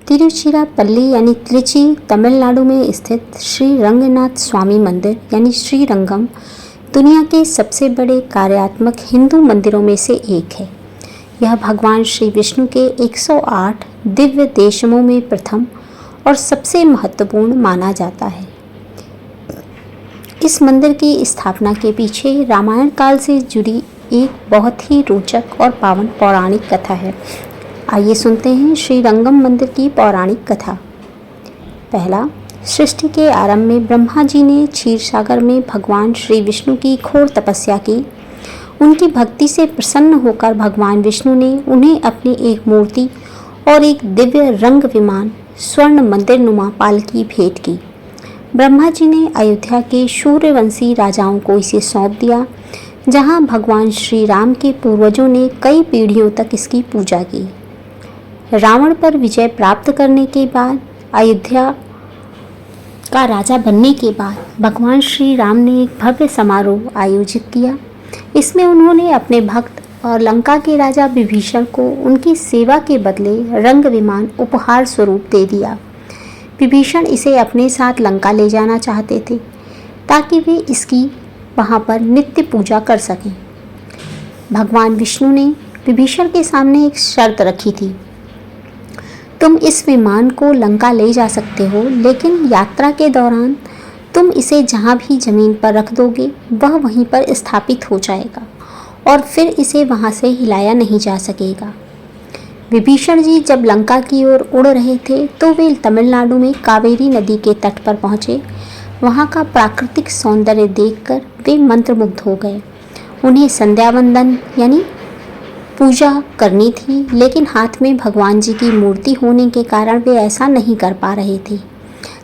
तिरुचिरापल्ली यानी त्रिची तमिलनाडु में स्थित श्री रंगनाथ स्वामी मंदिर यानी श्री रंगम दुनिया के सबसे बड़े कार्यात्मक हिंदू मंदिरों में से एक है। यह भगवान श्री विष्णु के 108 दिव्य देशमों में प्रथम और सबसे महत्वपूर्ण माना जाता है। इस मंदिर की स्थापना के पीछे रामायण काल से जुड़ी एक बहुत ही रोचक और पावन पौराणिक कथा है। आइए सुनते हैं श्री रंगम मंदिर की पौराणिक कथा। पहला, सृष्टि के आरंभ में ब्रह्मा जी ने क्षीर सागर में भगवान श्री विष्णु की घोर तपस्या की। उनकी भक्ति से प्रसन्न होकर भगवान विष्णु ने उन्हें अपनी एक मूर्ति और एक दिव्य रंग विमान स्वर्ण मंदिर नुमा पालकी भेंट की। ब्रह्मा जी ने अयोध्या के सूर्यवंशी राजाओं को इसे सौंप दिया, जहां भगवान श्री राम के पूर्वजों ने कई पीढ़ियों तक इसकी पूजा की। रावण पर विजय प्राप्त करने के बाद, अयोध्या का राजा बनने के बाद भगवान श्री राम ने एक भव्य समारोह आयोजित किया। इसमें उन्होंने अपने भक्त और लंका के राजा विभीषण को उनकी सेवा के बदले रंग विमान उपहार स्वरूप दे दिया। विभीषण इसे अपने साथ लंका ले जाना चाहते थे ताकि वे इसकी वहाँ पर नित्य पूजा कर सकें। भगवान विष्णु ने विभीषण के सामने एक शर्त रखी थी, तुम इस विमान को लंका ले जा सकते हो, लेकिन यात्रा के दौरान तुम इसे जहाँ भी जमीन पर रख दोगे वह वहीं पर स्थापित हो जाएगा और फिर इसे वहाँ से हिलाया नहीं जा सकेगा। विभीषण जी जब लंका की ओर उड़ रहे थे तो वे तमिलनाडु में कावेरी नदी के तट पर पहुँचे। वहाँ का प्राकृतिक सौंदर्य देखकर वे मंत्रमुग्ध हो गए। उन्हें संध्या वंदन यानी पूजा करनी थी, लेकिन हाथ में भगवान जी की मूर्ति होने के कारण वे ऐसा नहीं कर पा रहे थे।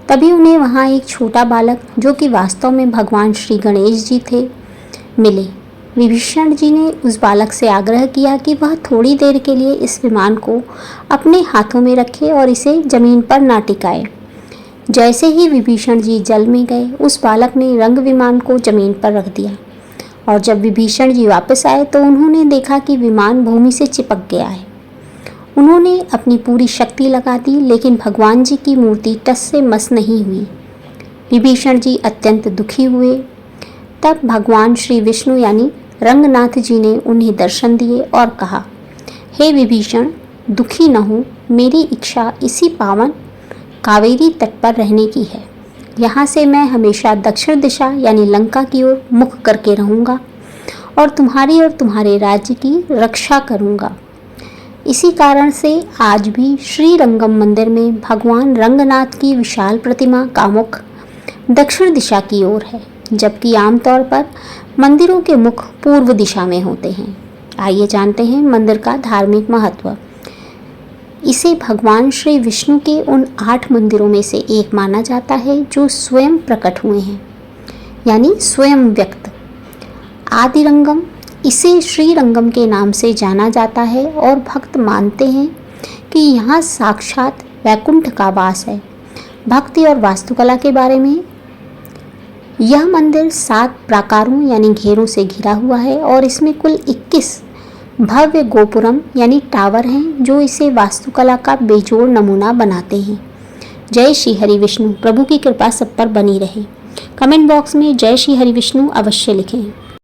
तभी उन्हें वहाँ एक छोटा बालक, जो कि वास्तव में भगवान श्री गणेश जी थे, मिले। विभीषण जी ने उस बालक से आग्रह किया कि वह थोड़ी देर के लिए इस विमान को अपने हाथों में रखे और इसे जमीन पर ना टिकाए। जैसे ही विभीषण जी जल में गए, उस बालक ने रंग विमान को जमीन पर रख दिया और जब विभीषण जी वापस आए तो उन्होंने देखा कि विमान भूमि से चिपक गया है। उन्होंने अपनी पूरी शक्ति लगा दी, लेकिन भगवान जी की मूर्ति टस से मस नहीं हुई। विभीषण जी अत्यंत दुखी हुए। तब भगवान श्री विष्णु यानी रंगनाथ जी ने उन्हें दर्शन दिए और कहा, हे विभीषण, दुखी न हो, मेरी इच्छा इसी पावन कावेरी तट पर रहने की है। यहाँ से मैं हमेशा दक्षिण दिशा यानी लंका की ओर मुख करके रहूँगा और तुम्हारे राज्य की रक्षा करूँगा। इसी कारण से आज भी श्री रंगम मंदिर में भगवान रंगनाथ की विशाल प्रतिमा का मुख दक्षिण दिशा की ओर है, जबकि आमतौर पर मंदिरों के मुख पूर्व दिशा में होते हैं। आइए जानते हैं मंदिर का धार्मिक महत्व। इसे भगवान श्री विष्णु के उन 8 मंदिरों में से एक माना जाता है जो स्वयं प्रकट हुए हैं, यानी स्वयं व्यक्त। आदिरंगम, इसे श्री रंगम के नाम से जाना जाता है और भक्त मानते हैं कि यहाँ साक्षात वैकुंठ का वास है। भक्ति और वास्तुकला के बारे में, यह मंदिर 7 प्राकारों यानी घेरों से घिरा हुआ है और इसमें कुल 21 भव्य गोपुरम यानी टावर हैं, जो इसे वास्तुकला का बेजोड़ नमूना बनाते हैं। जय श्री हरि विष्णु। प्रभु की कृपा सब पर बनी रहे। कमेंट बॉक्स में जय श्री हरि विष्णु अवश्य लिखें।